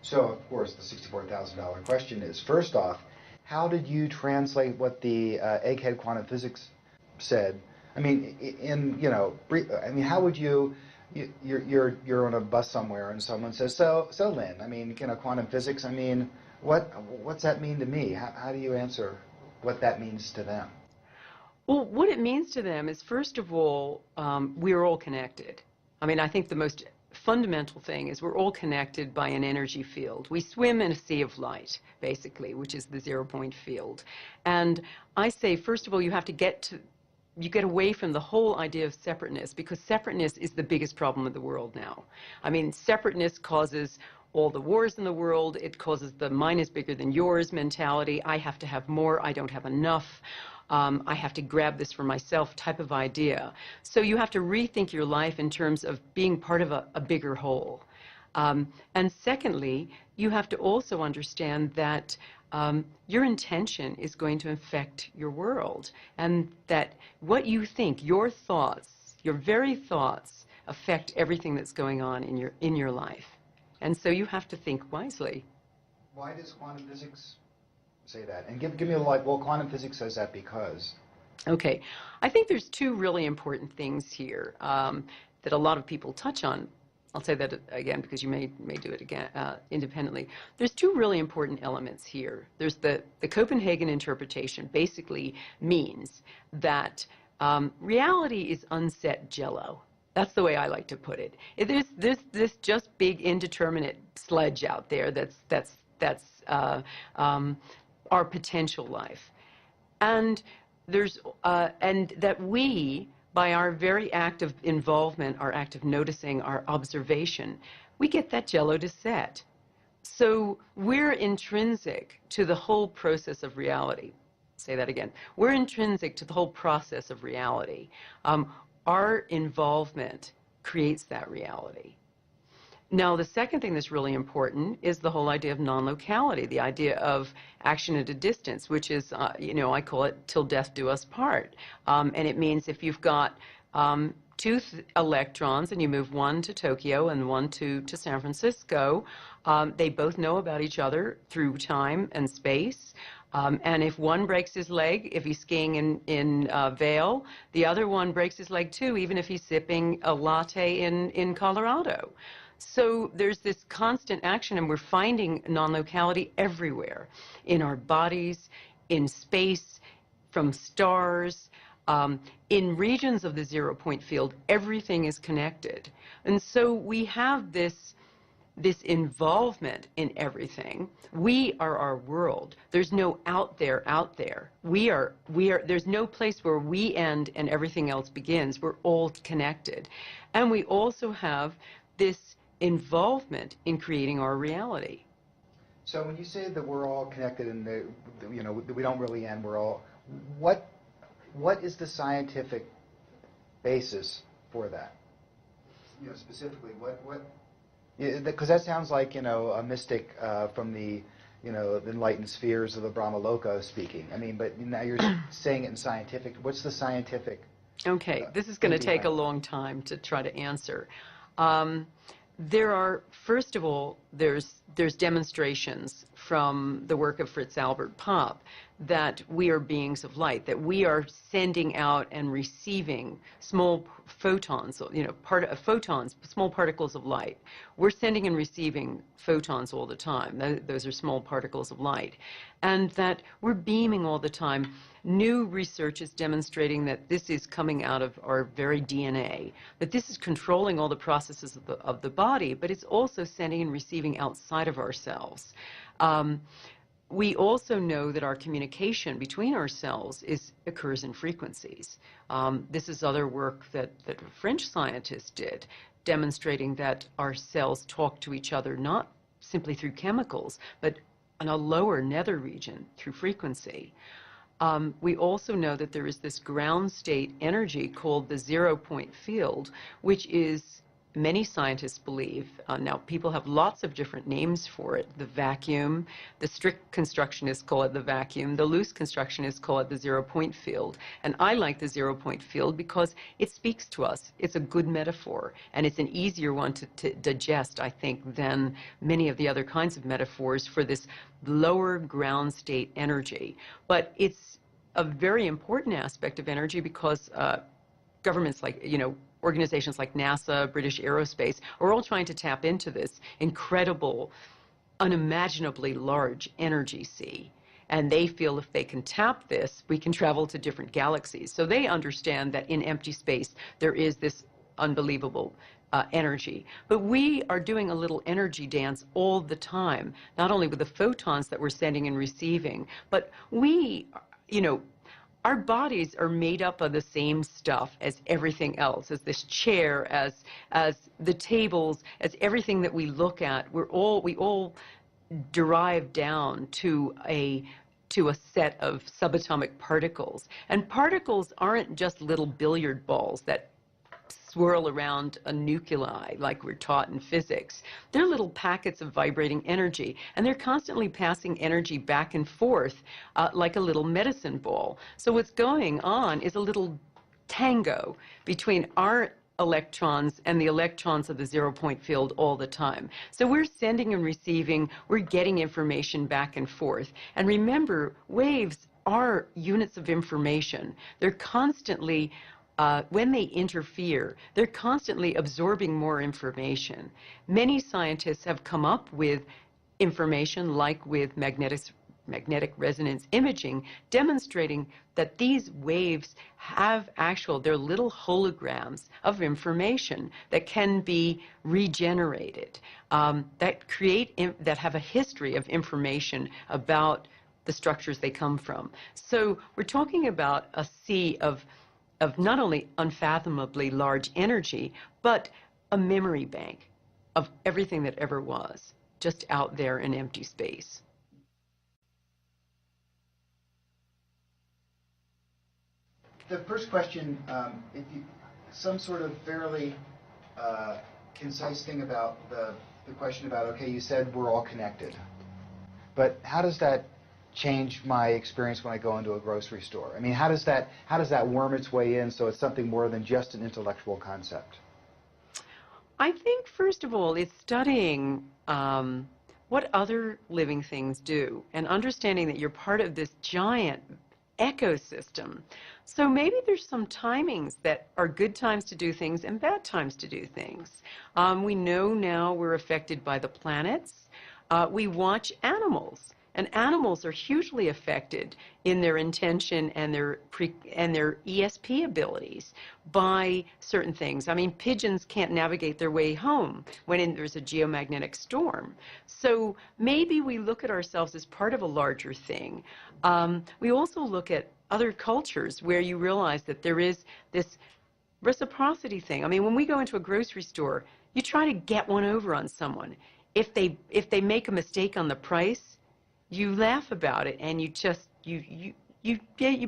So, of course, the $64,000 question is, first off, how did you translate what the egghead quantum physics said? I mean, how would you're on a bus somewhere and someone says, so Lynn, I mean, quantum physics, I mean, what's that mean to me? How do you answer what that means to them? Well, what it means to them is, first of all, we're all connected. I mean, I think the most fundamental thing is we're all connected by an energy field. We swim in a sea of light, basically, which is the zero-point field. And I say, first of all, you get away from the whole idea of separateness, because separateness is the biggest problem in the world now. I mean, separateness causes all the wars in the world. It causes the mine is bigger than yours mentality. I have to have more. I don't have enough. I have to grab this for myself type of idea. So you have to rethink your life in terms of being part of a bigger whole. And secondly, you have to also understand that your intention is going to affect your world, and that what you think, your thoughts, your very thoughts, affect everything that's going on in your life. And so you have to think wisely. Why does quantum physics say that? And give me a like. Well, quantum physics says that because. Okay, I think there's two really important things here that a lot of people touch on. I'll say that again because you may do it again independently. There's two really important elements here. There's the Copenhagen interpretation basically means that reality is unset jello. That's the way I like to put it. There's this just big indeterminate sledge out there that's our potential life, and that we, by our very act of involvement, our act of noticing, our observation, we get that jello to set. So we're intrinsic to the whole process of reality. Say that again. We're intrinsic to the whole process of reality. Our involvement creates that reality. Now, the second thing that's really important is the whole idea of non-locality, the idea of action at a distance, which is, I call it till death do us part. And it means if you've got two electrons and you move one to Tokyo and one to San Francisco, they both know about each other through time and space. And if one breaks his leg, if he's skiing in Vail, the other one breaks his leg too, even if he's sipping a latte in Colorado. So there's this constant action, and we're finding non-locality everywhere, in our bodies, in space, from stars, in regions of the zero-point field. Everything is connected. And so we have this involvement in everything. We are our world. There's no out there. There's no place where we end and everything else begins. We're all connected. And we also have this involvement in creating our reality. So when you say that we're all connected and we don't really end, we're all, what is the scientific basis for that? Specifically, what? Because that sounds like a mystic from the the enlightened spheres of the Brahmaloka speaking. I mean, but now you're saying it in scientific. What's the scientific? Okay, this is going to take a long time to try to answer. There are, first of all, there's demonstrations from the work of Fritz Albert Popp that we are beings of light, that we are sending out and receiving small photons, photons, small particles of light. We're sending and receiving photons all the time. Those are small particles of light. And that we're beaming all the time. New research is demonstrating that this is coming out of our very DNA, that this is controlling all the processes of the body, but it's also sending and receiving outside of ourselves. We also know that our communication between ourselves occurs in frequencies. This is other work that French scientists did, demonstrating that our cells talk to each other not simply through chemicals, but in a lower nether region through frequency. We also know that there is this ground state energy called the zero-point field, which is many scientists believe, now people have lots of different names for it, the vacuum, the strict constructionists call it the vacuum, the loose constructionists call it the zero-point field. And I like the zero-point field because it speaks to us. It's a good metaphor, and it's an easier one to digest, I think, than many of the other kinds of metaphors for this lower ground state energy. But it's a very important aspect of energy because governments like, organizations like NASA, British Aerospace, are all trying to tap into this incredible, unimaginably large energy sea. And they feel if they can tap this, we can travel to different galaxies. So they understand that in empty space, there is this unbelievable energy. But we are doing a little energy dance all the time, not only with the photons that we're sending and receiving, but we, our bodies are made up of the same stuff as everything else, as this chair, as the tables, as everything that we look at. We all derive down to a set of subatomic particles. And particles aren't just little billiard balls that swirl around a nuclei like we're taught in physics. They're little packets of vibrating energy, and they're constantly passing energy back and forth like a little medicine ball. So what's going on is a little tango between our electrons and the electrons of the zero-point field all the time. So we're sending and receiving, we're getting information back and forth. And remember, waves are units of information. They're constantly when they interfere, they're constantly absorbing more information. Many scientists have come up with information, like with magnetic resonance imaging, demonstrating that these waves have they're little holograms of information that can be regenerated, that have a history of information about the structures they come from. So we're talking about a sea of not only unfathomably large energy, but a memory bank of everything that ever was, just out there in empty space. The first question, some sort of fairly concise thing about the question about, okay, you said we're all connected, but how does that change my experience when I go into a grocery store? I mean, how does that worm its way in so it's something more than just an intellectual concept? I think, first of all, it's studying what other living things do and understanding that you're part of this giant ecosystem. So maybe there's some timings that are good times to do things and bad times to do things. We know now we're affected by the planets. We watch animals. And animals are hugely affected in their intention and their ESP abilities by certain things. I mean, pigeons can't navigate their way home when there's a geomagnetic storm. So maybe we look at ourselves as part of a larger thing. We also look at other cultures where you realize that there is this reciprocity thing. I mean, when we go into a grocery store, you try to get one over on someone. If they make a mistake on the price, you laugh about it, and you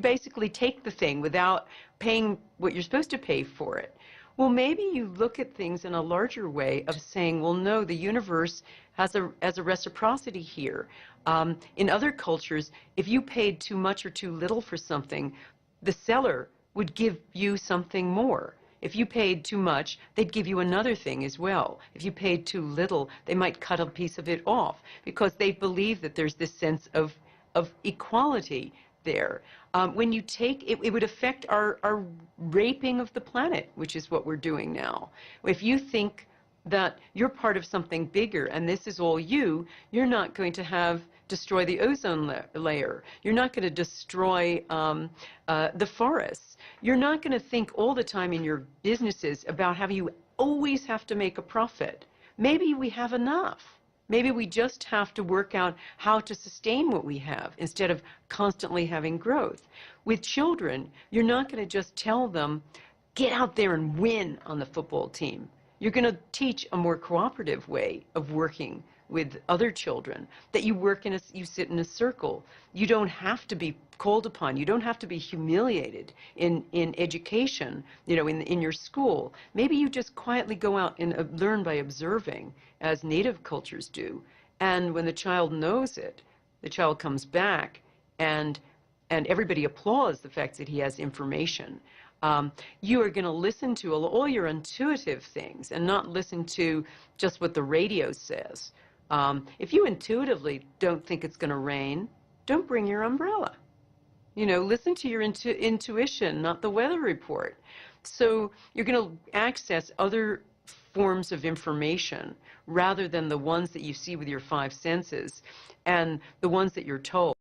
basically take the thing without paying what you're supposed to pay for it. Well, maybe you look at things in a larger way of saying, well, no, the universe has a reciprocity here. In other cultures, if you paid too much or too little for something, the seller would give you something more. If you paid too much, they'd give you another thing as well. If you paid too little, they might cut a piece of it off because they believe that there's this sense of equality there. When you take it, it would affect our raping of the planet, which is what we're doing now. If you think that you're part of something bigger and this is all you're not going to destroy the ozone layer. You're not going to destroy the forests. You're not going to think all the time in your businesses about how you always have to make a profit. Maybe we have enough. Maybe we just have to work out how to sustain what we have instead of constantly having growth. With children, you're not going to just tell them, get out there and win on the football team. You're going to teach a more cooperative way of working with other children, that you work in you sit in a circle. You don't have to be called upon. You don't have to be humiliated in education, you know, in your school. Maybe you just quietly go out and learn by observing, as native cultures do. And when the child knows it, the child comes back and everybody applauds the fact that he has information. You are going to listen to all your intuitive things and not listen to just what the radio says. If you intuitively don't think it's going to rain, don't bring your umbrella. You know, listen to your intuition, not the weather report. So you're going to access other forms of information rather than the ones that you see with your five senses and the ones that you're told.